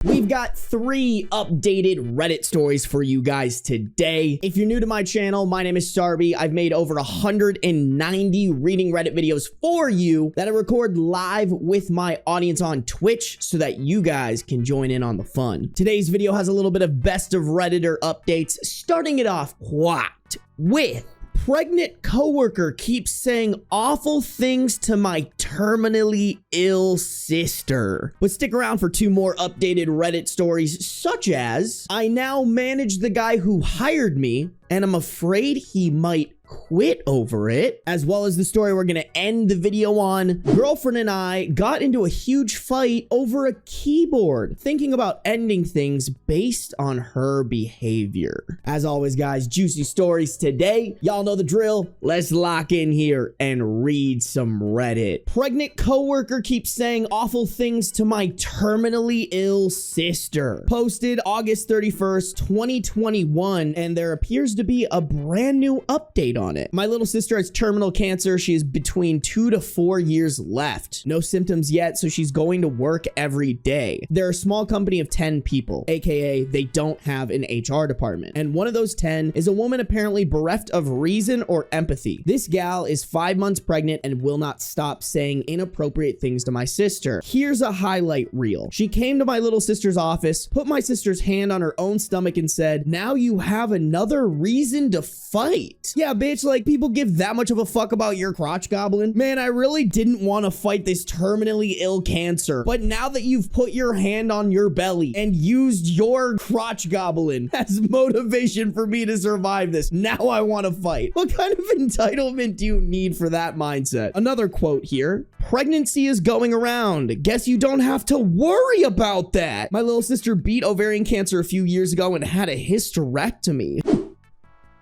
We've got 3 updated Reddit stories for you guys today. If you're new to my channel, my name is Sarby. I've made over 190 reading Reddit videos for you that I record live with my audience on Twitch so that you guys can join in on the fun. Today's video has a little bit of best of Redditor updates, starting it off with pregnant coworker keeps saying awful things to my terminally ill sister. But stick around for 2 more updated Reddit stories, such as, I now manage the guy who hired me, and I'm afraid he might quit over it, as well as the story we're gonna end the video on. Girlfriend and I got into a huge fight over a keyboard, thinking about ending things based on her behavior. As always, guys, juicy stories today. Y'all know the drill. Let's lock in here and read some Reddit. Pregnant coworker keeps saying awful things to my terminally ill sister. Posted August 31st, 2021, and there appears to be a brand new update on it. My little sister has terminal cancer. She is between 2 to 4 years left. No symptoms yet, so she's going to work every day. They're a small company of 10 people, aka they don't have an HR department. And one of those 10 is a woman apparently bereft of reason or empathy. This gal is 5 months pregnant and will not stop saying inappropriate things to my sister. Here's a highlight reel. She came to my little sister's office, put my sister's hand on her own stomach and said, "Now you have another reason to fight." Yeah, bitch, like people give that much of a fuck about your crotch goblin? Man, I really didn't want to fight this terminally ill cancer, but now that you've put your hand on your belly and used your crotch goblin as motivation for me to survive this, now I want to fight. What kind of entitlement do you need for that mindset? Another quote here. Pregnancy is going around. Guess you don't have to worry about that. My little sister beat ovarian cancer a few years ago and had a hysterectomy.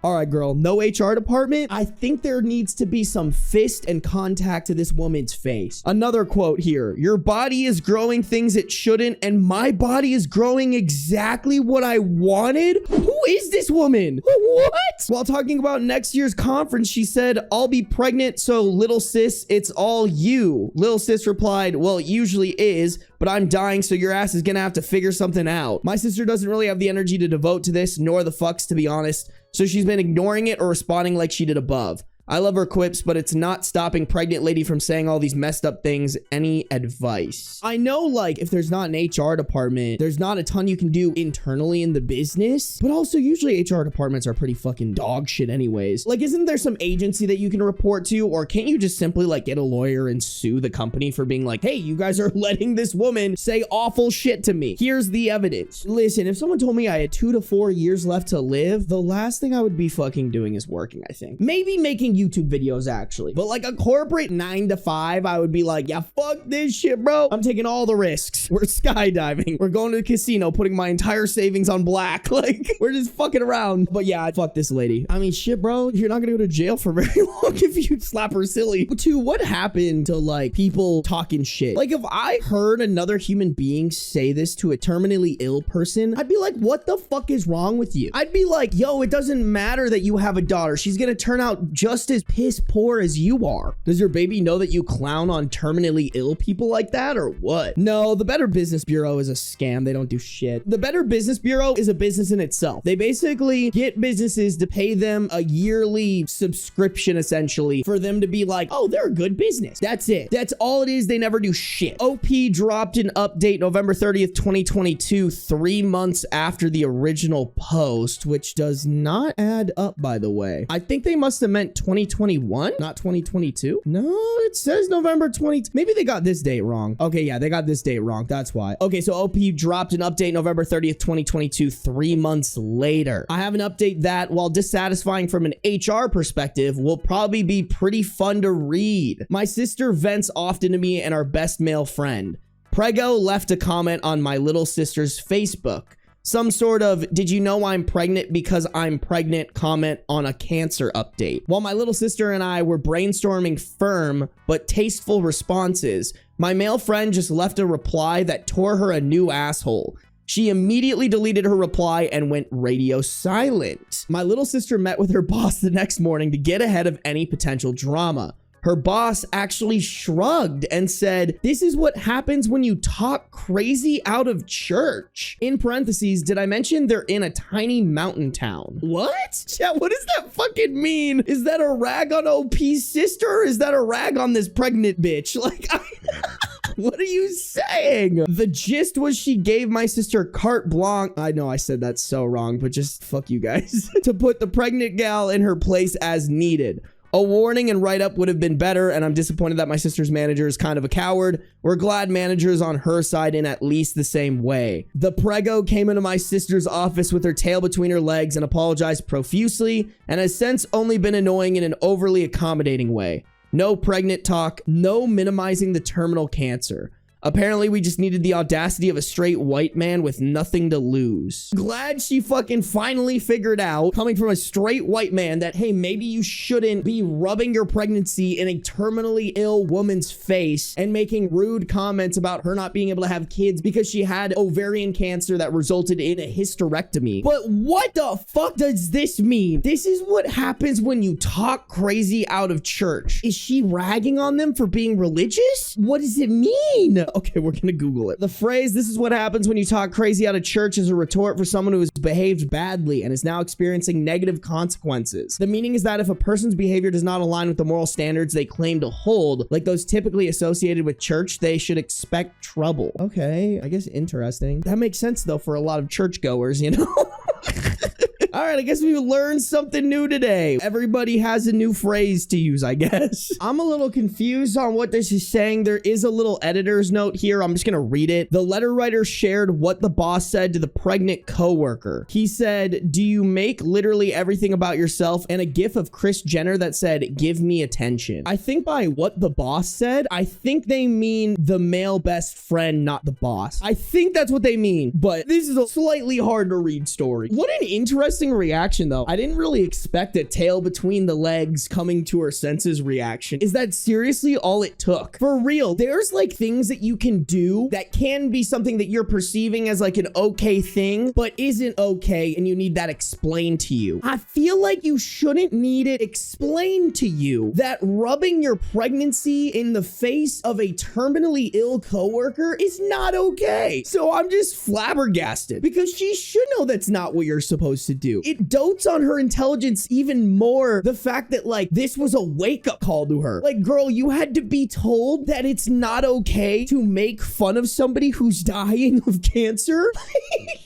All right, girl, no HR department? I think there needs to be some fist and contact to this woman's face. Another quote here. Your body is growing things it shouldn't, and my body is growing exactly what I wanted? Who is this woman? What? While talking about next year's conference, she said, I'll be pregnant, so little sis, it's all you. Little sis replied, well, it usually is, but I'm dying, so your ass is gonna have to figure something out. My sister doesn't really have the energy to devote to this, nor the fucks, to be honest. So she's been ignoring it or responding like she did above. I love her quips, but it's not stopping pregnant lady from saying all these messed up things. Any advice? I know, like, if there's not an HR department, there's not a ton you can do internally in the business, but also usually HR departments are pretty fucking dog shit anyways. Like, isn't there some agency that you can report to, or can't you just simply like get a lawyer and sue the company for being like, hey, you guys are letting this woman say awful shit to me. Here's the evidence. Listen, if someone told me I had 2 to 4 years left to live, the last thing I would be fucking doing is working, I think. Maybe making YouTube videos actually, but like a corporate 9 to 5, I would be like, yeah, fuck this shit, bro. I'm taking all the risks. We're skydiving. We're going to the casino, putting my entire savings on black. Like, we're just fucking around. But yeah, fuck this lady. I mean, shit, bro, you're not gonna go to jail for very long if you slap her silly. But two, what happened to like people talking shit? Like, if I heard another human being say this to a terminally ill person, I'd be like, what the fuck is wrong with you? I'd be like, yo, it doesn't matter that you have a daughter. She's gonna turn out just as piss poor as you are. Does your baby know that you clown on terminally ill people like that, or what? No, the Better Business Bureau is a scam. They don't do shit. The Better Business Bureau is a business in itself. They basically get businesses to pay them a yearly subscription, essentially, for them to be like, oh, they're a good business. That's it. That's all it is. They never do shit. OP dropped an update November 30th, 2022, 3 months after the original post, which does not add up, by the way. I think they must have meant 2021, not 2022. No, it says November 20. Maybe they got this date wrong. Okay, yeah, they got this date wrong. That's why. Okay, so OP dropped an update November 30th, 2022, 3 months later. I have an update that, while dissatisfying from an HR perspective, will probably be pretty fun to read. My sister vents often to me and our best male friend. Prego left a comment on my little sister's Facebook. Some sort of, did you know I'm pregnant because I'm pregnant comment on a cancer update. While my little sister and I were brainstorming firm but tasteful responses, my male friend just left a reply that tore her a new asshole. She immediately deleted her reply and went radio silent. My little sister met with her boss the next morning to get ahead of any potential drama. Her boss actually shrugged and said, "This is what happens when you talk crazy out of church." In parentheses, did I mention they're in a tiny mountain town? What? Yeah, what does that fucking mean? Is that a rag on OP's sister, or is that a rag on this pregnant bitch? Like, what are you saying? The gist was she gave my sister carte blanche. I know I said that so wrong, but just fuck you guys. To put the pregnant gal in her place as needed. A warning and write-up would have been better, and I'm disappointed that my sister's manager is kind of a coward. We're glad manager is on her side in at least the same way. The prego came into my sister's office with her tail between her legs and apologized profusely, and has since only been annoying in an overly accommodating way. No pregnant talk, no minimizing the terminal cancer. Apparently, we just needed the audacity of a straight white man with nothing to lose. Glad she fucking finally figured out, coming from a straight white man, that, hey, maybe you shouldn't be rubbing your pregnancy in a terminally ill woman's face and making rude comments about her not being able to have kids because she had ovarian cancer that resulted in a hysterectomy. But what the fuck does this mean? This is what happens when you talk crazy out of church. Is she ragging on them for being religious? What does it mean? Okay, we're gonna Google it. The phrase, "this is what happens when you talk crazy out of church," is a retort for someone who has behaved badly and is now experiencing negative consequences. The meaning is that if a person's behavior does not align with the moral standards they claim to hold, like those typically associated with church, they should expect trouble. Okay, I guess interesting. That makes sense though for a lot of churchgoers, you know? All right, I guess we learned something new today. Everybody has a new phrase to use, I guess. I'm a little confused on what this is saying. There is a little editor's note here. I'm just gonna read it. The letter writer shared what the boss said to the pregnant coworker. He said, "Do you make literally everything about yourself?" and a gif of Kris Jenner that said, "Give me attention." I think by what the boss said, I think they mean the male best friend, not the boss. I think that's what they mean, but this is a slightly hard to read story. What an interesting reaction though. I didn't really expect a tail between the legs coming to her senses reaction. Is that seriously all it took? For real, there's like things that you can do that can be something that you're perceiving as like an okay thing, but isn't okay, and you need that explained to you. I feel like you shouldn't need it explained to you that rubbing your pregnancy in the face of a terminally ill coworker is not okay. So I'm just flabbergasted because she should know that's not what you're supposed to do. It dotes on her intelligence even more. The fact that like this was a wake-up call to her. Like, girl, you had to be told that it's not okay to make fun of somebody who's dying of cancer.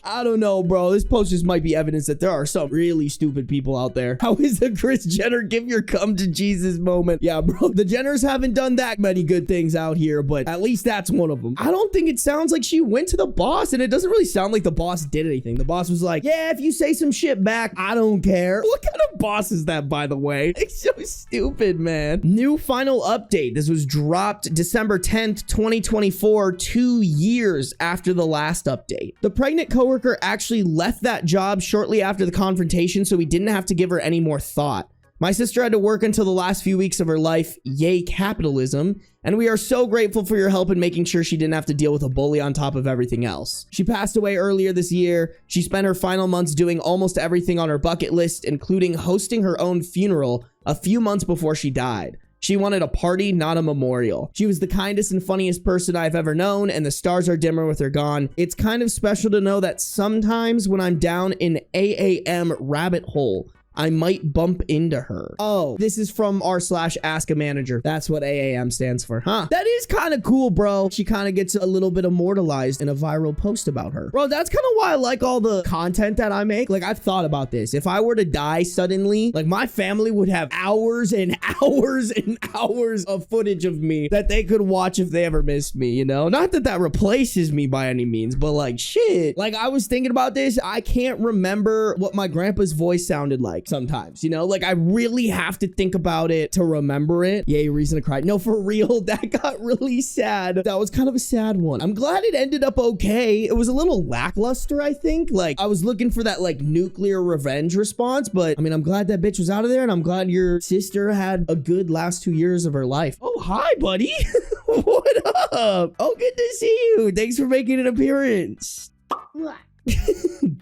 I don't know, bro. This post just might be evidence that there are some really stupid people out there. How is the Kris Jenner give your come to Jesus moment? Yeah, bro. The Jenners haven't done that many good things out here, but at least that's one of them. I don't think it sounds like she went to the boss, and it doesn't really sound like the boss did anything. The boss was like, "Yeah, if you say some shit back, I don't care." What kind of boss is that, by the way? It's so stupid, man. New final update. This was dropped December 10th, 2024, 2 years after the last update. The pregnant coworker actually left that job shortly after the confrontation, so we didn't have to give her any more thought. My sister had to work until the last few weeks of her life. Yay, capitalism. And we are so grateful for your help in making sure she didn't have to deal with a bully on top of everything else. She passed away earlier this year. She spent her final months doing almost everything on her bucket list, including hosting her own funeral a few months before she died. She wanted a party, not a memorial. She was the kindest and funniest person I've ever known, and the stars are dimmer with her gone. It's kind of special to know that sometimes when I'm down in AAM rabbit hole, I might bump into her. Oh, this is from r/ask a manager. That's what AAM stands for, huh? That is kind of cool, bro. She kind of gets a little bit immortalized in a viral post about her. Bro, that's kind of why I like all the content that I make. Like, I've thought about this. If I were to die suddenly, like, my family would have hours and hours and hours of footage of me that they could watch if they ever missed me, you know? Not that that replaces me by any means, but like, shit. Like, I was thinking about this. I can't remember what my grandpa's voice sounded like sometimes, you know? Like, I really have to think about it to remember it. Yay, reason to cry. No, for real, that got really sad. That was kind of a sad one. I'm glad it ended up okay. It was a little lackluster, I think. Like, I was looking for that, like, nuclear revenge response, but, I mean, I'm glad that bitch was out of there, and I'm glad your sister had a good last 2 years of her life. Oh, hi, buddy. What up? Oh, good to see you. Thanks for making an appearance.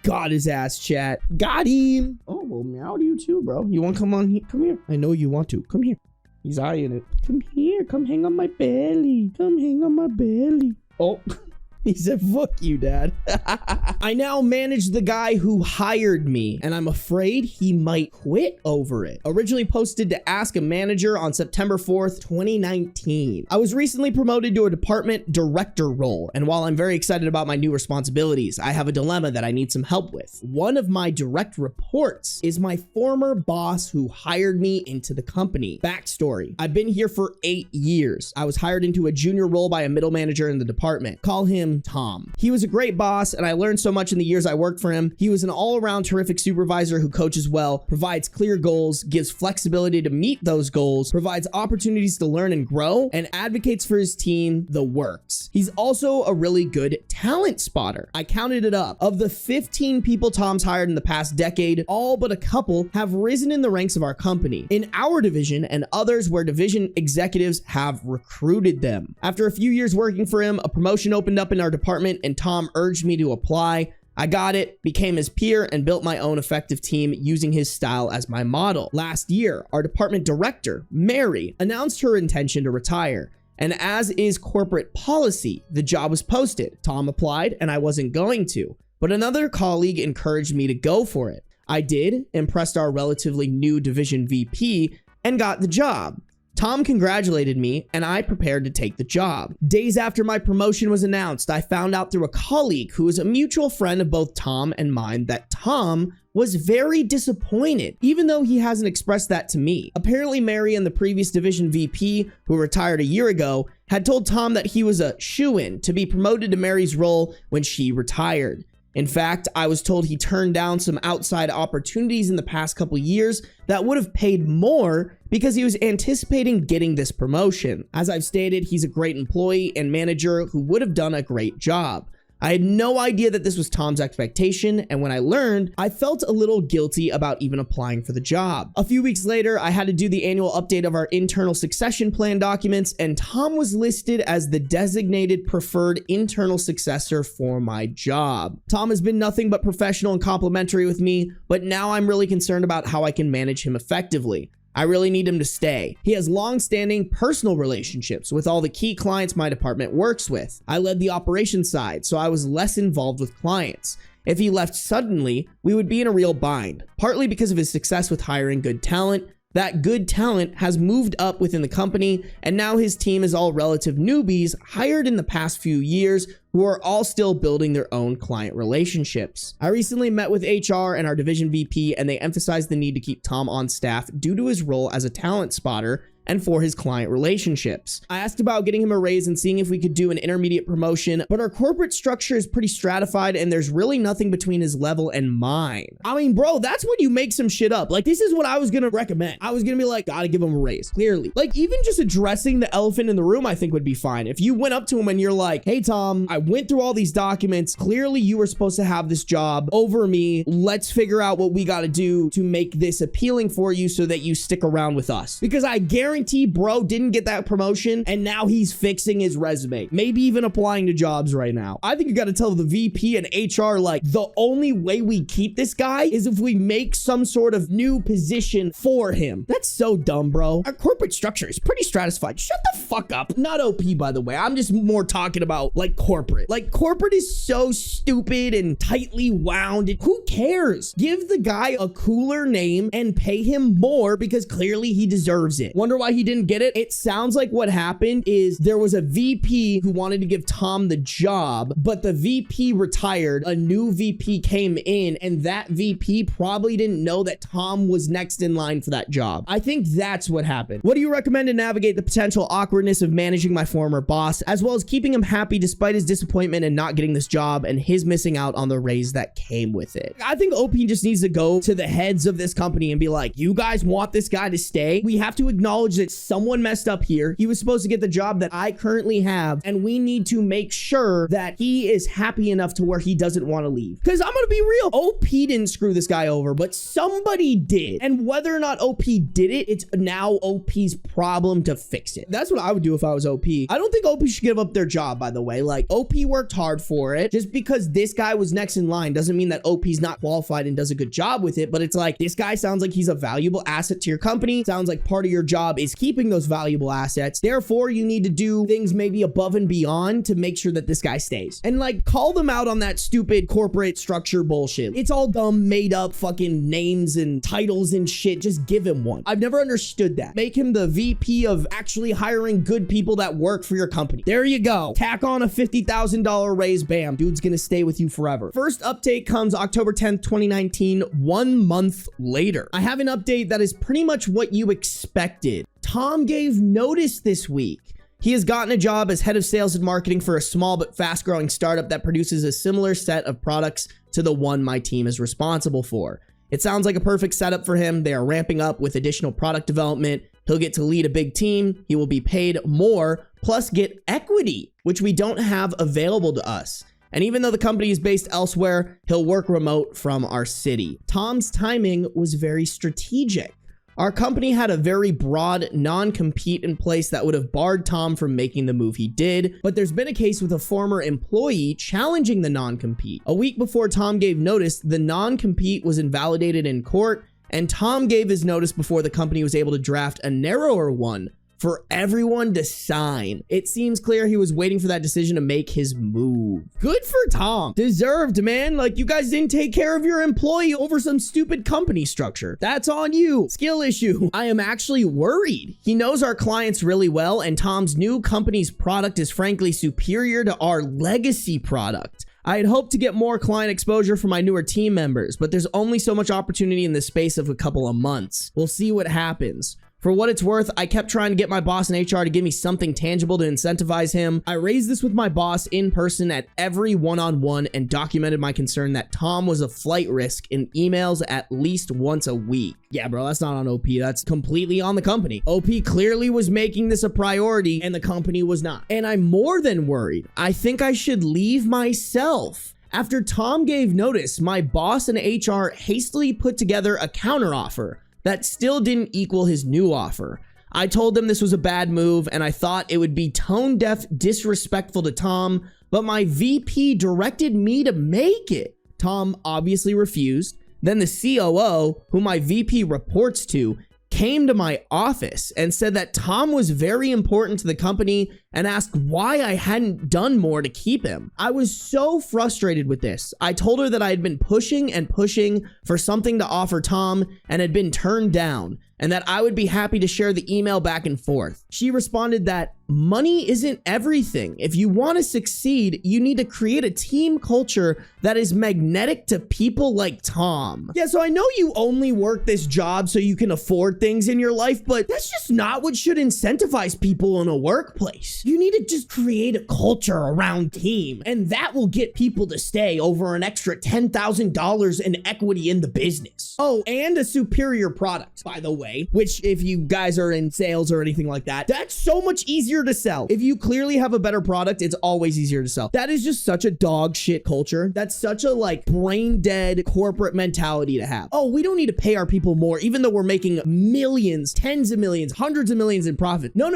Got his ass, chat. Got him. Oh, well, meow to you too, bro. You want to come on here? Come here. I know you want to. Come here. He's eyeing it. Come here. Come hang on my belly. Come hang on my belly. Oh. He said, fuck you, Dad. I now manage the guy who hired me, and I'm afraid he might quit over it. Originally posted to Ask a Manager on September 4th, 2019. I was recently promoted to a department director role, and while I'm very excited about my new responsibilities, I have a dilemma that I need some help with. One of my direct reports is my former boss who hired me into the company. Backstory: I've been here for 8 years. I was hired into a junior role by a middle manager in the department. Call him Tom. He was a great boss, and I learned so much in the years I worked for him. He was an all-around terrific supervisor who coaches well, provides clear goals, gives flexibility to meet those goals, provides opportunities to learn and grow, and advocates for his team, the works. He's also a really good talent spotter. I counted it up. Of the 15 people Tom's hired in the past decade, all but a couple have risen in the ranks of our company, in our division and others where division executives have recruited them. After a few years working for him, a promotion opened up in our department, and Tom urged me to apply. I got it, became his peer, and built my own effective team using his style as my model. Last year, our department director, Mary, announced her intention to retire. And as is corporate policy, the job was posted. Tom applied, and I wasn't going to, but another colleague encouraged me to go for it. I did, impressed our relatively new division VP, and got the job. Tom congratulated me, and I prepared to take the job. Days after my promotion was announced, I found out through a colleague who is a mutual friend of both Tom and mine that Tom was very disappointed, even though he hasn't expressed that to me. Apparently, Mary and the previous division VP, who retired a year ago, had told Tom that he was a shoo-in to be promoted to Mary's role when she retired. In fact, I was told he turned down some outside opportunities in the past couple years that would have paid more because he was anticipating getting this promotion. As I've stated, he's a great employee and manager who would have done a great job. I had no idea that this was Tom's expectation, and when I learned, I felt a little guilty about even applying for the job. A few weeks later, I had to do the annual update of our internal succession plan documents, and Tom was listed as the designated preferred internal successor for my job. Tom has been nothing but professional and complimentary with me, but now I'm really concerned about how I can manage him effectively. I really need him to stay. He has long-standing personal relationships with all the key clients my department works with. I led the operations side, so I was less involved with clients. If he left suddenly, we would be in a real bind, partly because of his success with hiring good talent. That good talent has moved up within the company, and now his team is all relative newbies hired in the past few years who are all still building their own client relationships. I recently met with HR and our division VP, and they emphasized the need to keep Tom on staff due to his role as a talent spotter and for his client relationships. I asked about getting him a raise and seeing if we could do an intermediate promotion, but our corporate structure is pretty stratified and there's really nothing between his level and mine. I mean, bro, that's when you make some shit up. Like, this is what I was gonna recommend. I was gonna be like, gotta give him a raise, clearly. Like, even just addressing the elephant in the room, I think would be fine. If you went up to him and you're like, hey, Tom, I went through all these documents. Clearly, you were supposed to have this job over me. Let's figure out what we gotta do to make this appealing for you so that you stick around with us. Because I guarantee bro didn't get that promotion and now he's fixing his resume, maybe even applying to jobs right now. I think you got to tell the VP and HR, like, the only way we keep this guy is if we make some sort of new position for him. That's so dumb, bro. Our corporate structure is pretty stratified. Shut the fuck up. Not OP, by the way. I'm just more talking about like corporate. Like, corporate is so stupid and tightly wound. Who cares? Give the guy a cooler name and pay him more because clearly he deserves it. Wonder why he didn't get it? It sounds like what happened is there was a VP who wanted to give Tom the job, but the VP retired, a new VP came in, and that VP probably didn't know that Tom was next in line for that job. I think that's what happened. What do you recommend to navigate the potential awkwardness of managing my former boss, as well as keeping him happy despite his disappointment in not getting this job and his missing out on the raise that came with it? I think OP just needs to go to the heads of this company and be like, you guys want this guy to stay? We have to acknowledge that someone messed up here. He was supposed to get the job that I currently have, and we need to make sure that he is happy enough to where he doesn't want to leave. Because I'm gonna be real, OP didn't screw this guy over, but somebody did. And whether or not OP did it, it's now OP's problem to fix it. That's what I would do if I was OP. I don't think OP should give up their job, by the way. Like, OP worked hard for it. Just because this guy was next in line doesn't mean that OP's not qualified and does a good job with it, but it's like, this guy sounds like he's a valuable asset to your company. Sounds like part of your job is keeping those valuable assets. Therefore, you need to do things maybe above and beyond to make sure that this guy stays. And like, call them out on that stupid corporate structure bullshit. It's all dumb, made up fucking names and titles and shit. Just give him one. I've never understood that. Make him the VP of actually hiring good people that work for your company. There you go. Tack on a $50,000 raise. Bam. Dude's gonna stay with you forever. First update comes October 10th, 2019, 1 month later. I have an update that is pretty much what you expected. Tom gave notice this week. He has gotten a job as head of sales and marketing for a small but fast-growing startup that produces a similar set of products to the one my team is responsible for. It sounds like a perfect setup for him. They are ramping up with additional product development. He'll get to lead a big team. He will be paid more, plus get equity, which we don't have available to us. And even though the company is based elsewhere, he'll work remote from our city. Tom's timing was very strategic. Our company had a very broad non-compete in place that would have barred Tom from making the move he did, but there's been a case with a former employee challenging the non-compete. A week before Tom gave notice, the non-compete was invalidated in court, and Tom gave his notice before the company was able to draft a narrower one for everyone to sign. It seems clear he was waiting for that decision to make his move. Good for Tom. Deserved, man. Like, you guys didn't take care of your employee over some stupid company structure. That's on you. Skill issue. I am actually worried. He knows our clients really well, and Tom's new company's product is frankly superior to our legacy product. I had hoped to get more client exposure for my newer team members, but there's only so much opportunity in the space of a couple of months. We'll see what happens. For what it's worth, I kept trying to get my boss in HR to give me something tangible to incentivize him. I raised this with my boss in person at every one-on-one and documented my concern that Tom was a flight risk in emails at least once a week. Yeah, bro, that's not on OP. That's completely on the company. OP clearly was making this a priority and the company was not. And I'm more than worried. I think I should leave myself. After Tom gave notice, my boss and HR hastily put together a counteroffer that still didn't equal his new offer. I told them this was a bad move and I thought it would be tone-deaf disrespectful to Tom, but my VP directed me to make it. Tom obviously refused. Then the COO, who my VP reports to, came to my office and said that Tom was very important to the company and asked why I hadn't done more to keep him. I was so frustrated with this. I told her that I had been pushing and pushing for something to offer Tom and had been turned down, and that I would be happy to share the email back and forth. She responded that money isn't everything. If you want to succeed, you need to create a team culture that is magnetic to people like Tom. Yeah, so I know you only work this job so you can afford things in your life, but that's just not what should incentivize people in a workplace. You need to just create a culture around team, and that will get people to stay over an extra $10,000 in equity in the business. Oh, and a superior product, by the way, which if you guys are in sales or anything like that, that's so much easier to sell. If you clearly have a better product, it's always easier to sell. That is just such a dog shit culture. That's such a like brain dead corporate mentality to have. Oh, we don't need to pay our people more, even though we're making millions, tens of millions, hundreds of millions in profit. No.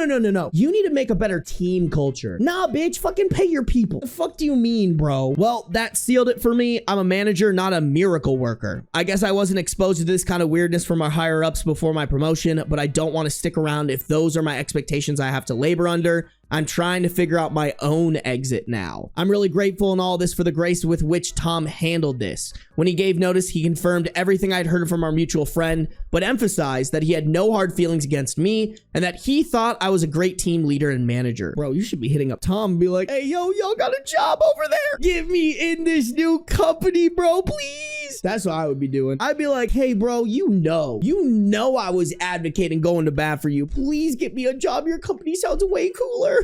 You need to make a better team culture. Nah, bitch, fucking pay your people. The fuck do you mean, bro? Well, that sealed it for me. I'm a manager, not a miracle worker. I guess I wasn't exposed to this kind of weirdness from our higher ups before my promotion, but I don't want to stick around if those are my expectations I have to labor under. I'm trying to figure out my own exit now. I'm really grateful in all this for the grace with which Tom handled this. When he gave notice, he confirmed everything I'd heard from our mutual friend, but emphasized that he had no hard feelings against me and that he thought I was a great team leader and manager. Bro, you should be hitting up Tom and be like, hey, yo, y'all got a job over there? Get me in this new company, bro, please. That's what I would be doing. I'd be like, hey, bro, you know I was advocating going to bat for you. Please get me a job. Your company sounds way cooler.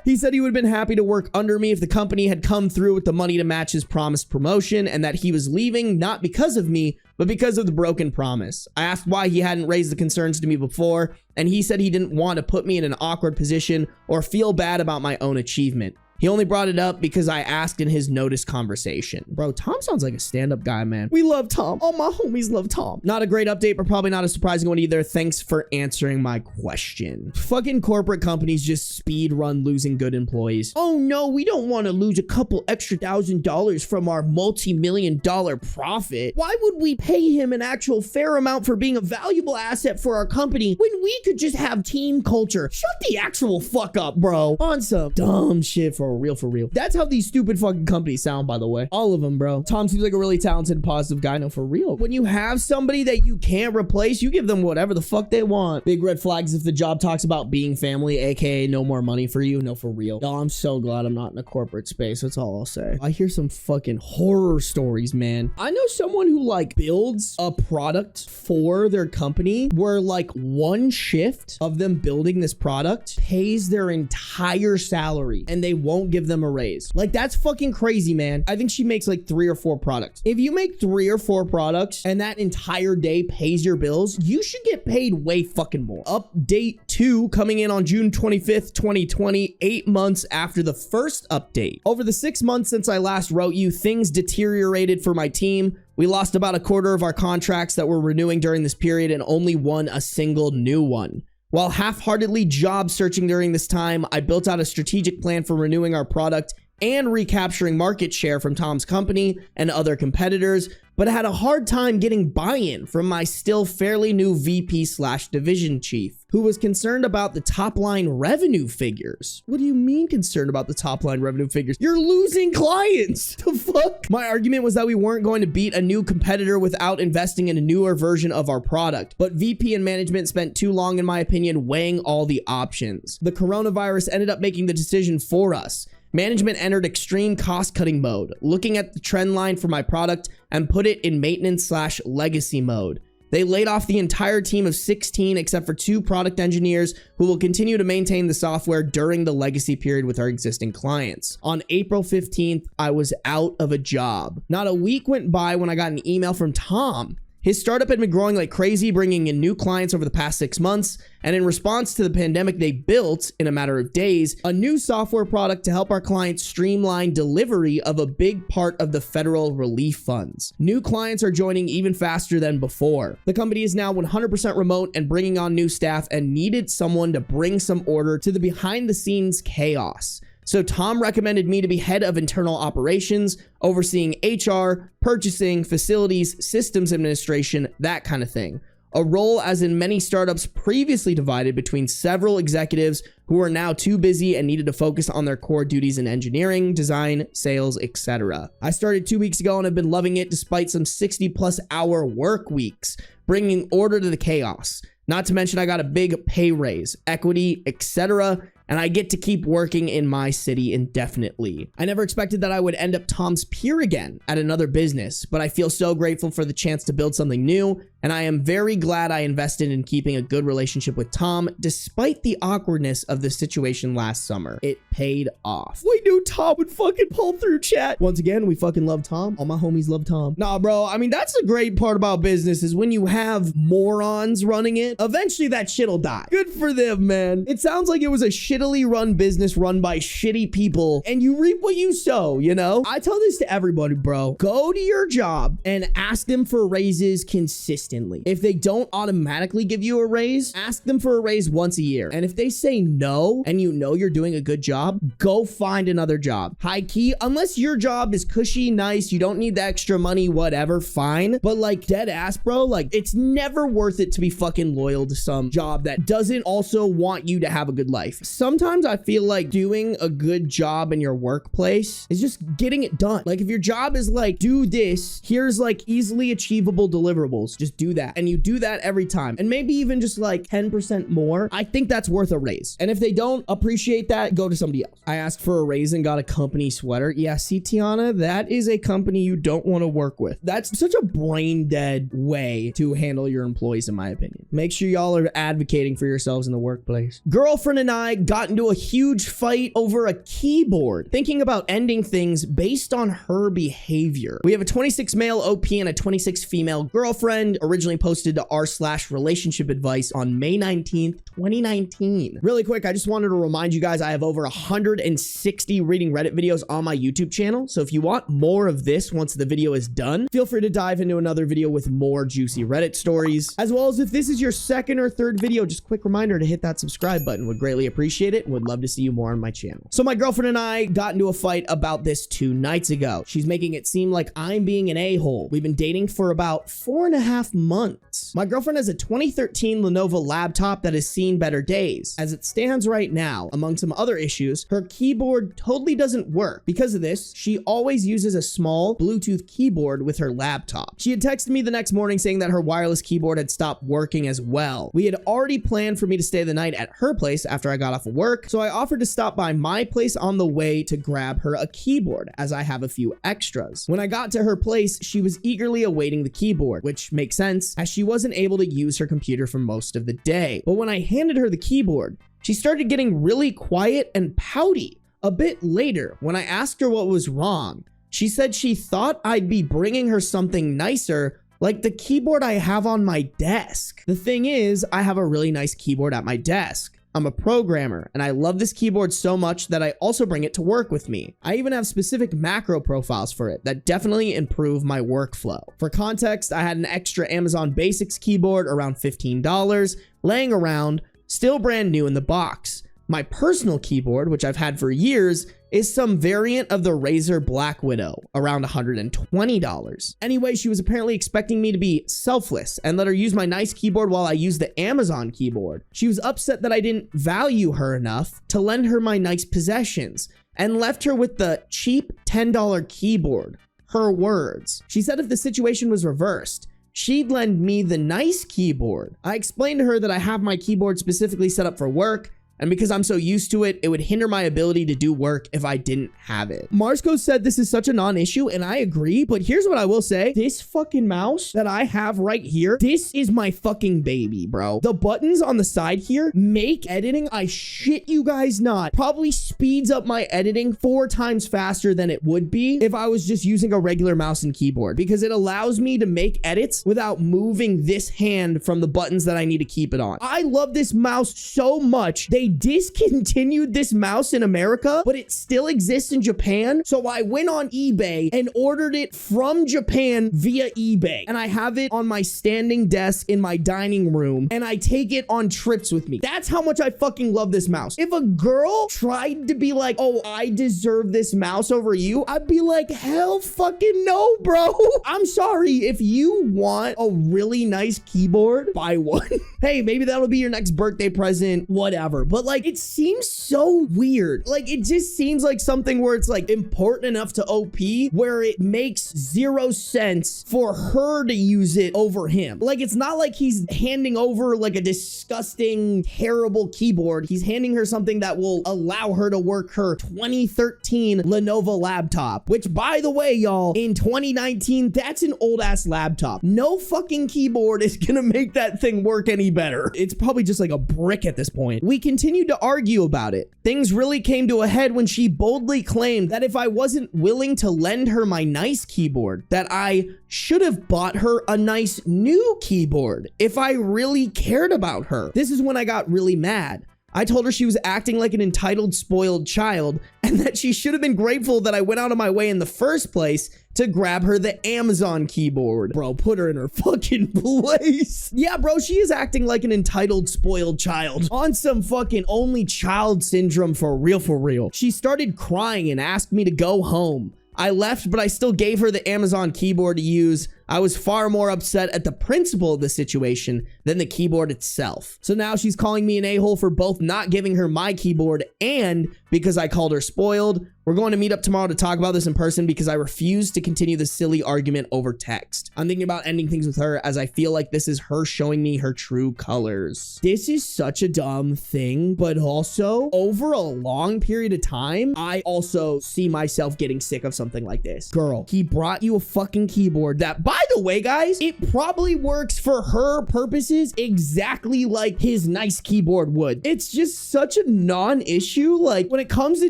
He said he would have been happy to work under me if the company had come through with the money to match his promised promotion, and that he was leaving not because of me, but because of the broken promise. I asked why he hadn't raised the concerns to me before, and he said he didn't want to put me in an awkward position or feel bad about my own achievement. He only brought it up because I asked in his notice conversation. Bro, Tom sounds like a stand-up guy, man. We love Tom. All my homies love Tom. Not a great update, but probably not a surprising one either. Thanks for answering my question. Fucking corporate companies just speed run losing good employees. Oh no, we don't want to lose a couple extra $1,000 from our multi-million-dollar profit. Why would we pay him an actual fair amount for being a valuable asset for our company when we could just have team culture? Shut the actual fuck up, bro. On some dumb shit, for real, for real. That's how these stupid fucking companies sound, by the way. All of them, bro. Tom seems like a really talented, positive guy. No, for real. When you have somebody that you can't replace, you give them whatever the fuck they want. Big red flags if the job talks about being family, aka no more money for you. No, for real. No, I'm so glad I'm not in a corporate space. That's all I'll say. I hear some fucking horror stories, man. I know someone who like builds a product for their company where like one shift of them building this product pays their entire salary and they won't give them a raise. Like, that's fucking crazy, man. I think she makes like 3 or 4 products. If you make 3 or 4 products and that entire day pays your bills, you should get paid way fucking more. Update 2 coming in on June 25th, 2020, 8 months after the first update. Over the 6 months since I last wrote you, things deteriorated for my team. We lost about a quarter of our contracts that were renewing during this period and only won a single new one. While half-heartedly job searching during this time, I built out a strategic plan for renewing our product and recapturing market share from Tom's company and other competitors, but I had a hard time getting buy-in from my still fairly new VP/division chief, who was concerned about the top-line revenue figures. What do you mean concerned about the top-line revenue figures? You're losing clients. The fuck? My argument was that we weren't going to beat a new competitor without investing in a newer version of our product, but VP and management spent too long, in my opinion, weighing all the options. The coronavirus ended up making the decision for us. Management entered extreme cost-cutting mode, looking at the trend line for my product and put it in maintenance/legacy mode. They laid off the entire team of 16 except for 2 product engineers who will continue to maintain the software during the legacy period with our existing clients. On April 15th, I was out of a job. Not a week went by when I got an email from Tom. His startup had been growing like crazy, bringing in new clients over the past 6 months. And in response to the pandemic, they built, in a matter of days, a new software product to help our clients streamline delivery of a big part of the federal relief funds. New clients are joining even faster than before. The company is now 100% remote and bringing on new staff and needed someone to bring some order to the behind-the-scenes chaos. So Tom recommended me to be head of internal operations, overseeing HR, purchasing, facilities, systems administration, that kind of thing. A role, as in many startups, previously divided between several executives who are now too busy and needed to focus on their core duties in engineering, design, sales, etc. I started 2 weeks ago and have been loving it despite some 60+ hour work weeks, bringing order to the chaos. Not to mention I got a big pay raise, equity, etc., and I get to keep working in my city indefinitely. I never expected that I would end up Tom's peer again at another business, but I feel so grateful for the chance to build something new, and I am very glad I invested in keeping a good relationship with Tom despite the awkwardness of the situation last summer. It paid off. We knew Tom would fucking pull through, chat. Once again, we fucking love Tom. All my homies love Tom. Nah, bro, I mean, that's the great part about business is when you have morons running it, eventually that shit'll die. Good for them, man. It sounds like it was a shittily run business run by shitty people, and you reap what you sow, you know? I tell this to everybody, bro. Go to your job and ask them for raises consistently. If they don't automatically give you a raise, ask them for a raise once a year. And if they say no, and you know you're doing a good job, go find another job. High key, unless your job is cushy, nice, you don't need the extra money, whatever, fine. But like dead ass, bro, like it's never worth it to be fucking loyal to some job that doesn't also want you to have a good life. Sometimes I feel like doing a good job in your workplace is just getting it done. Like if your job is like, do this, here's like easily achievable deliverables, just do that. And you do that every time. And maybe even just like 10% more. I think that's worth a raise. And if they don't appreciate that, go to somebody else. I asked for a raise and got a company sweater. Yeah, see, Tiana, that is a company you don't want to work with. That's such a brain dead way to handle your employees, in my opinion. Make sure y'all are advocating for yourselves in the workplace. Girlfriend and I got got into a huge fight over a keyboard, thinking about ending things based on her behavior. We have a 26 male OP and a 26 female girlfriend, originally posted to r/relationship advice on May 19th, 2019. Really quick, I just wanted to remind you guys I have over 160 reading Reddit videos on my YouTube channel. So if you want more of this once the video is done, feel free to dive into another video with more juicy Reddit stories. As well as if this is your second or third video, just quick reminder to hit that subscribe button. Would greatly appreciate it and would love to see you more on my channel. So my girlfriend and I got into a fight about this 2 nights ago. She's making it seem like I'm being an a-hole. We've been dating for about 4.5 months. My girlfriend has a 2013 Lenovo laptop that has seen better days. As it stands right now, among some other issues, her keyboard totally doesn't work. Because of this, she always uses a small Bluetooth keyboard with her laptop. She had texted me the next morning saying that her wireless keyboard had stopped working as well. We had already planned for me to stay the night at her place after I got off of work, so I offered to stop by my place on the way to grab her a keyboard, as I have a few extras. When I got to her place, she was eagerly awaiting the keyboard, which makes sense as she wasn't able to use her computer for most of the day. But when I handed her the keyboard, she started getting really quiet and pouty. A bit later, when I asked her what was wrong, she said she thought I'd be bringing her something nicer, like the keyboard I have on my desk. The thing is, I have a really nice keyboard at my desk. I'm a programmer, and I love this keyboard so much that I also bring it to work with me. I even have specific macro profiles for it that definitely improve my workflow. For context, I had an extra Amazon Basics keyboard around $15 laying around, still brand new in the box. My personal keyboard, which I've had for years, is some variant of the Razer Black Widow, around $120. Anyway, she was apparently expecting me to be selfless and let her use my nice keyboard while I use the Amazon keyboard. She was upset that I didn't value her enough to lend her my nice possessions and left her with the cheap $10 keyboard. Her words. She said if the situation was reversed, she'd lend me the nice keyboard. I explained to her that I have my keyboard specifically set up for work, and because I'm so used to it, it would hinder my ability to do work if I didn't have it. Marsco said this is such a non-issue, and I agree, but here's what I will say. This fucking mouse that I have right here, this is my fucking baby, bro. The buttons on the side here make editing, I shit you guys not, probably speeds up my editing 4 times faster than it would be if I was just using a regular mouse and keyboard, because it allows me to make edits without moving this hand from the buttons that I need to keep it on. I love this mouse so much. They discontinued this mouse in America, but it still exists in Japan. So I went on eBay and ordered it from Japan via eBay. And I have it on my standing desk in my dining room, and I take it on trips with me. That's how much I fucking love this mouse. If a girl tried to be like, oh, I deserve this mouse over you, I'd be like, hell fucking no, bro. I'm sorry. If you want a really nice keyboard, buy one. Hey, maybe that'll be your next birthday present, whatever. But like, it seems so weird. Like, it just seems like something where it's like important enough to OP where it makes 0 sense for her to use it over him. Like, it's not like he's handing over like a disgusting, terrible keyboard. He's handing her something that will allow her to work her 2013 Lenovo laptop, which, by the way, y'all, in 2019, that's an old ass laptop. No fucking keyboard is gonna make that thing work any better. It's probably just like a brick at this point. We continued to argue about it. Things really came to a head when she boldly claimed that if I wasn't willing to lend her my nice keyboard, that I should have bought her a nice new keyboard if I really cared about her. This is when I got really mad. I told her she was acting like an entitled, spoiled child, and that she should have been grateful that I went out of my way in the first place to grab her the Amazon keyboard. Bro, put her in her fucking place. Yeah, bro, she is acting like an entitled, spoiled child. On some fucking only child syndrome for real, for real. She started crying and asked me to go home. I left, but I still gave her the Amazon keyboard to use. I was far more upset at the principle of the situation than the keyboard itself. So now she's calling me an a-hole for both not giving her my keyboard and because I called her spoiled, We're going to meet up tomorrow to talk about this in person because I refuse to continue this silly argument over text. I'm thinking about ending things with her as I feel like this is her showing me her true colors. This is such a dumb thing, but also over a long period of time, I also see myself getting sick of something like this. Girl, he brought you a fucking keyboard that, by the way, guys, it probably works for her purposes exactly like his nice keyboard would. It's just such a non-issue. Like, when it comes to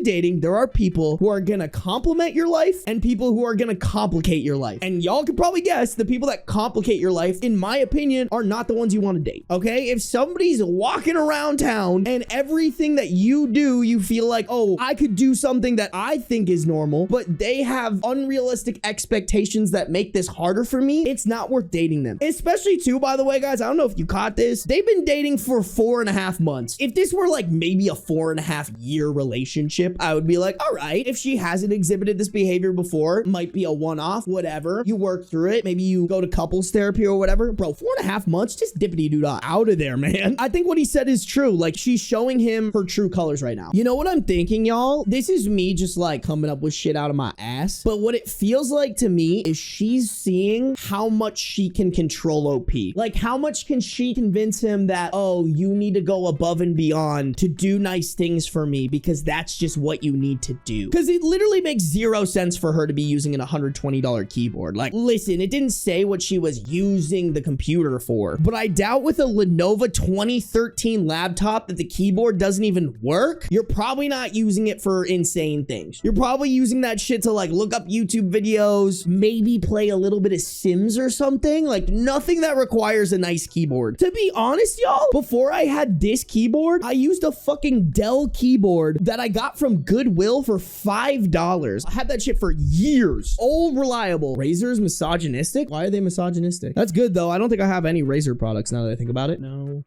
dating, there are people who are gonna compliment your life and people who are gonna complicate your life. And y'all could probably guess the people that complicate your life, in my opinion, are not the ones you want to date. Okay? If somebody's walking around town and everything that you do, you feel like, oh, I could do something that I think is normal, but they have unrealistic expectations that make this harder for me, it's not worth dating them. Especially too, by the way, guys, I don't know if you caught this. They've been dating for 4.5 months. If this were like maybe a 4.5 year relationship, I would be like, all right, if she hasn't exhibited this behavior before, might be a one-off, whatever. You work through it. Maybe you go to couples therapy or whatever. Bro, 4.5 months, just dippity doo dah out of there, man. I think what he said is true. Like, she's showing him her true colors right now. You know what I'm thinking, y'all? This is me just like coming up with shit out of my ass. But what it feels like to me is she's seeing how much she can control OP. Like, how much can she convince him that, oh, you need to go above and beyond to do nice things for me because that's just what you need to do. Because it literally makes 0 sense for her to be using an $120 keyboard. Like, listen, it didn't say what she was using the computer for, but I doubt with a Lenovo 2013 laptop that the keyboard doesn't even work. You're probably not using it for insane things. You're probably using that shit to like look up YouTube videos, maybe play a little bit of Sims or something. Like, nothing that requires a nice keyboard. To be honest, y'all, before I had this keyboard, I used a fucking Dell keyboard that I got from Goodwill for $5. I had that shit for years. Old, reliable. Razer's misogynistic? Why are they misogynistic? That's good, though. I don't think I have any Razer products now that I think about it. No.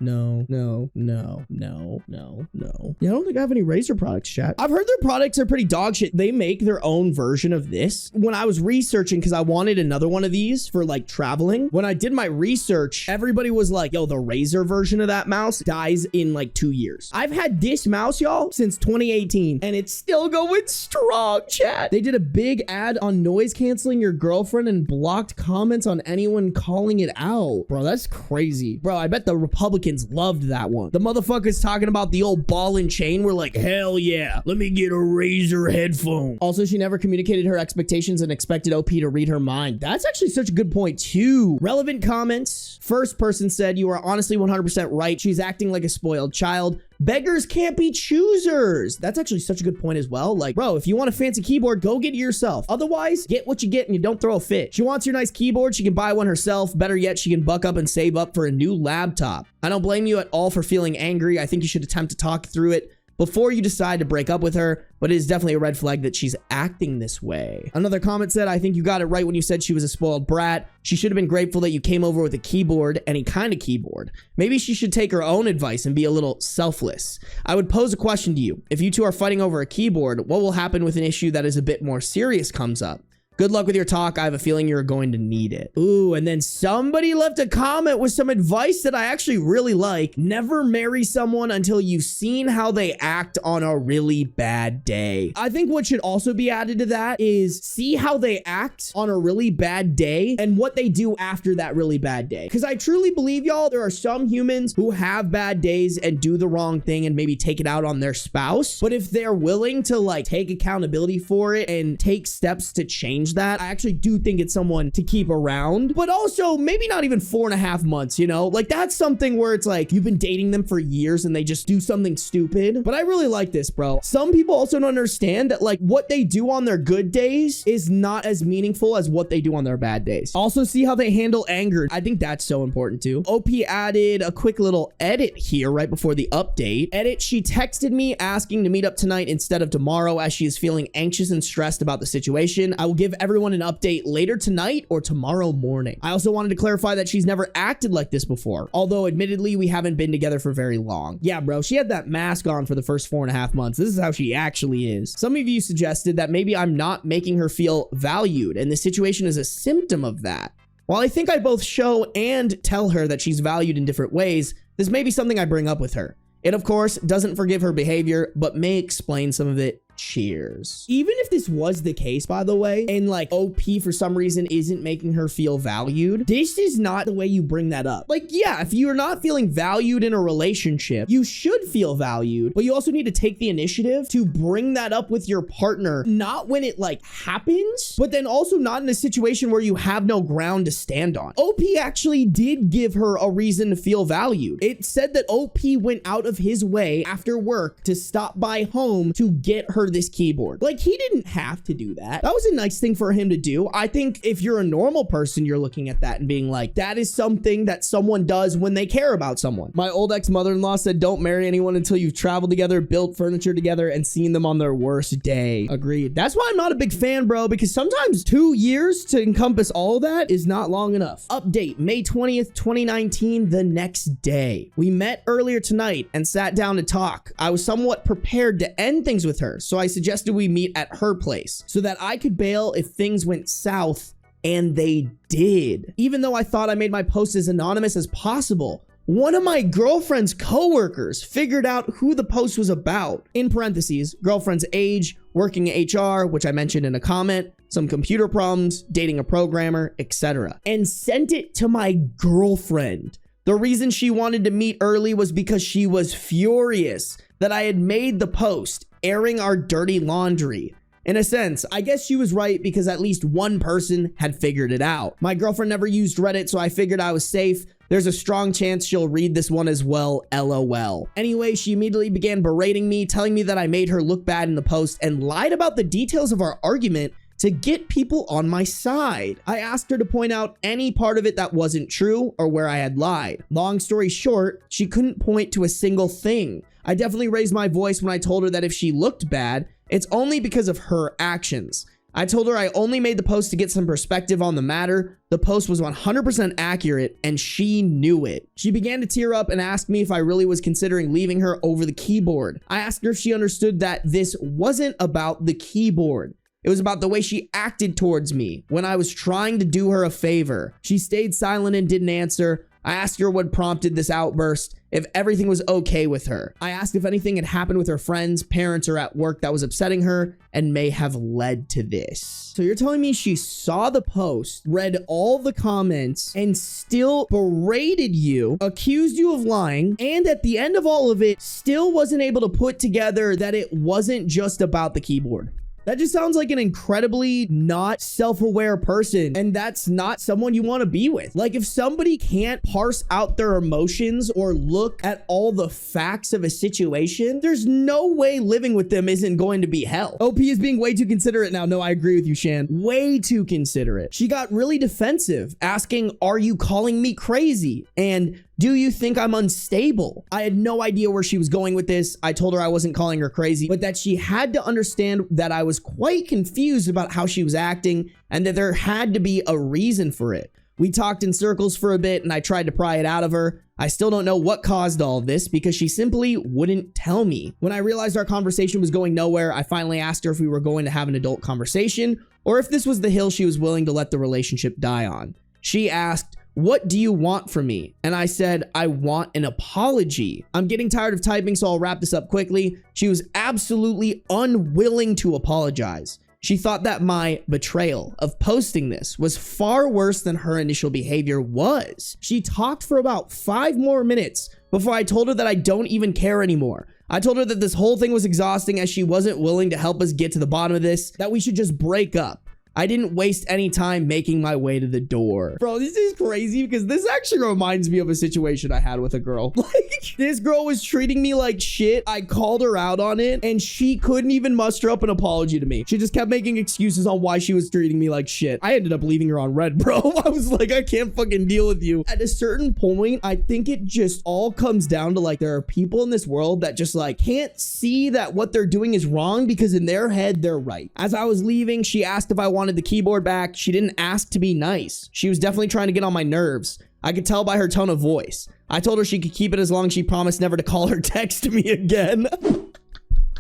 Yeah, I don't think I have any Razer products, chat. I've heard their products are pretty dog shit. They make their own version of this. When I was researching, because I wanted another one of these for like traveling, when I did my research, everybody was like, yo, the Razer version of that mouse dies in like 2 years. I've had this mouse, y'all, since 2018, and it's still going strong, chat. They did a big ad on noise canceling your girlfriend and blocked comments on anyone calling it out. Bro, that's crazy. Bro, I bet the Republicans loved that one. The motherfuckers talking about the old ball and chain were like, hell yeah, let me get a Razer headphone. Also, she never communicated her expectations and expected OP to read her mind. That's actually such a good point too. Relevant comments. First person said, you are honestly 100% right. She's acting like a spoiled child. Beggars can't be choosers. That's actually such a good point as well. Like, bro, if you want a fancy keyboard, go get it yourself. Otherwise, get what you get and you don't throw a fit. She wants your nice keyboard. She can buy one herself. Better yet, she can buck up and save up for a new laptop. I don't blame you at all for feeling angry. I think you should attempt to talk through it before you decide to break up with her, but it is definitely a red flag that she's acting this way. Another comment said, I think you got it right when you said she was a spoiled brat. She should have been grateful that you came over with a keyboard, any kind of keyboard. Maybe she should take her own advice and be a little selfless. I would pose a question to you. If you two are fighting over a keyboard, what will happen with an issue that is a bit more serious comes up? Good luck with your talk. I have a feeling you're going to need it. Ooh, and then somebody left a comment with some advice that I actually really like. Never marry someone until you've seen how they act on a really bad day. I think what should also be added to that is see how they act on a really bad day and what they do after that really bad day. Because I truly believe, y'all, there are some humans who have bad days and do the wrong thing and maybe take it out on their spouse. But if they're willing to like take accountability for it and take steps to change that, I actually do think it's someone to keep around. But also maybe not even 4.5 months, you know? Like, that's something where it's like you've been dating them for years and they just do something stupid. But I really like this, bro. Some people also don't understand that like what they do on their good days is not as meaningful as what they do on their bad days. Also, see how they handle anger. I think that's so important too. OP added a quick little edit here right before the update. Edit, she texted me asking to meet up tonight instead of tomorrow as she is feeling anxious and stressed about the situation. I will give everyone an update later tonight or tomorrow morning. I also wanted to clarify that she's never acted like this before, although admittedly we haven't been together for very long. Yeah, bro, she had that mask on for the first 4.5 months. This is how she actually is. Some of you suggested that maybe I'm not making her feel valued, and the situation is a symptom of that. While I think I both show and tell her that she's valued in different ways, this may be something I bring up with her. It, of course, doesn't forgive her behavior, but may explain some of it Cheers. Even if this was the case, by the way, and like OP for some reason isn't making her feel valued, this is not the way you bring that up. Like, yeah, if you're not feeling valued in a relationship, you should feel valued, but you also need to take the initiative to bring that up with your partner, not when it like happens, but then also not in a situation where you have no ground to stand on. OP actually did give her a reason to feel valued. It said that OP went out of his way after work to stop by home to get her this keyboard. Like, he didn't have to do that. That was a nice thing for him to do. I think if you're a normal person, you're looking at that and being like, that is something that someone does when they care about someone. My old ex-mother-in-law said, don't marry anyone until you've traveled together, built furniture together, and seen them on their worst day. Agreed. That's why I'm not a big fan, bro, because sometimes 2 years to encompass all that is not long enough. Update, May 20th, 2019, the next day. We met earlier tonight and sat down to talk. I was somewhat prepared to end things with her, so I suggested we meet at her place so that I could bail if things went south, and they did. Even though I thought I made my post as anonymous as possible, one of my girlfriend's coworkers figured out who the post was about. In parentheses, girlfriend's age, working at HR, which I mentioned in a comment, some computer problems, dating a programmer, etc. And sent it to my girlfriend. The reason she wanted to meet early was because she was furious that I had made the post airing our dirty laundry. In a sense, I guess she was right because at least one person had figured it out. My girlfriend never used Reddit, so I figured I was safe. There's a strong chance she'll read this one as well, LOL. Anyway, she immediately began berating me, telling me that I made her look bad in the post and lied about the details of our argument to get people on my side. I asked her to point out any part of it that wasn't true or where I had lied. Long story short, she couldn't point to a single thing. I definitely raised my voice when I told her that if she looked bad, it's only because of her actions. I told her I only made the post to get some perspective on the matter. The post was 100% accurate and she knew it. She began to tear up and asked me if I really was considering leaving her over the keyboard. I asked her if she understood that this wasn't about the keyboard. It was about the way she acted towards me when I was trying to do her a favor. She stayed silent and didn't answer. I asked her what prompted this outburst, if everything was okay with her. I asked if anything had happened with her friends, parents, or at work that was upsetting her and may have led to this. So you're telling me she saw the post, read all the comments, and still berated you, accused you of lying, and at the end of all of it, still wasn't able to put together that it wasn't just about the keyboard? That just sounds like an incredibly not self-aware person, and that's not someone you want to be with. Like, if somebody can't parse out their emotions or look at all the facts of a situation, there's no way living with them isn't going to be hell. OP is being way too considerate now. No, I agree with you, Shan. Way too considerate. She got really defensive, asking, "Are you calling me crazy?" And "Do you think I'm unstable?" I had no idea where she was going with this. I told her I wasn't calling her crazy, but that she had to understand that I was quite confused about how she was acting and that there had to be a reason for it. We talked in circles for a bit and I tried to pry it out of her. I still don't know what caused all of this because she simply wouldn't tell me. When I realized our conversation was going nowhere, I finally asked her if we were going to have an adult conversation or if this was the hill she was willing to let the relationship die on. She asked, "What do you want from me?" And I said, "I want an apology." I'm getting tired of typing, so I'll wrap this up quickly. She was absolutely unwilling to apologize. She thought that my betrayal of posting this was far worse than her initial behavior was. She talked for about 5 more minutes before I told her that I don't even care anymore. I told her that this whole thing was exhausting as she wasn't willing to help us get to the bottom of this, that we should just break up. I didn't waste any time making my way to the door. Bro, this is crazy because this actually reminds me of a situation I had with a girl. Like, this girl was treating me like shit. I called her out on it and she couldn't even muster up an apology to me. She just kept making excuses on why she was treating me like shit. I ended up leaving her on red, bro. I was like, I can't fucking deal with you. At a certain point, I think it just all comes down to like, there are people in this world that just like can't see that what they're doing is wrong because in their head, they're right. As I was leaving, she asked if I wanted the keyboard back. She didn't ask to be nice. She was definitely trying to get on my nerves. I could tell by her tone of voice. I told her she could keep it as long as she promised never to call or text me again.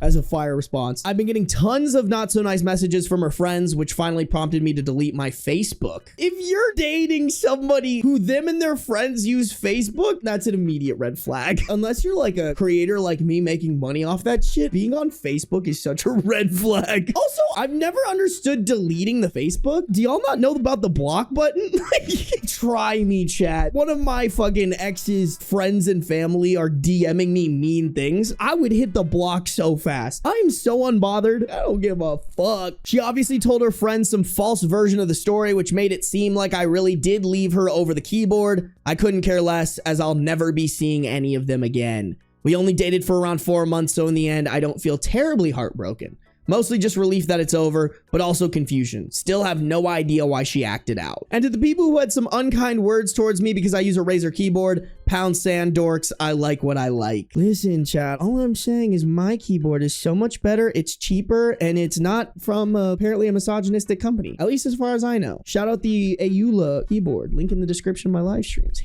as a fire response. I've been getting tons of not so nice messages from her friends, which finally prompted me to delete my Facebook. If you're dating somebody who them and their friends use Facebook, that's an immediate red flag. Unless you're like a creator like me making money off that shit, being on Facebook is such a red flag. Also, I've never understood deleting the Facebook. Do y'all not know about the block button? Try me, chat. One of my fucking ex's friends and family are DMing me mean things. I would hit the block so fast. I'm so unbothered. I don't give a fuck. She obviously told her friends some false version of the story, which made it seem like I really did leave her over the keyboard. I couldn't care less, as I'll never be seeing any of them again. We only dated for around 4 months, so in the end, I don't feel terribly heartbroken. Mostly just relief that it's over, but also confusion. Still have no idea why she acted out. And to the people who had some unkind words towards me because I use a Razer keyboard, pound sand dorks, I like what I like. Listen, chat, all I'm saying is my keyboard is so much better, it's cheaper, and it's not from apparently a misogynistic company. At least as far as I know. Shout out the Ayula keyboard. Link in the description of my live streams.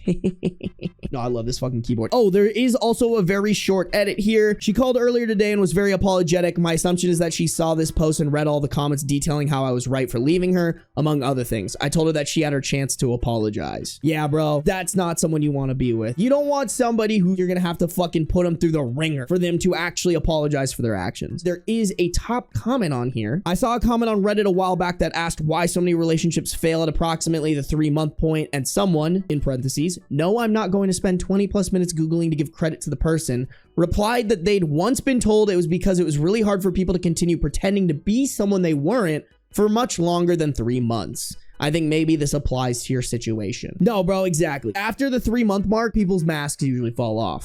No, I love this fucking keyboard. Oh, there is also a very short edit here. She called earlier today and was very apologetic. My assumption is that she saw this post and read all the comments detailing how I was right for leaving her, among other things. I told her that she had her chance to apologize. Yeah, bro, that's not someone you want to be with. You don't want somebody who you're gonna have to fucking put them through the ringer for them to actually apologize for their actions. There is a top comment on here. I saw a comment on Reddit a while back that asked why so many relationships fail at approximately the 3-month point, and someone, in parentheses, no, I'm not going to spend 20+ minutes Googling to give credit to the person, replied that they'd once been told it was because it was really hard for people to continue pretending to be someone they weren't for much longer than 3 months. I think maybe this applies to your situation. No, bro, exactly. After the 3-month mark, people's masks usually fall off.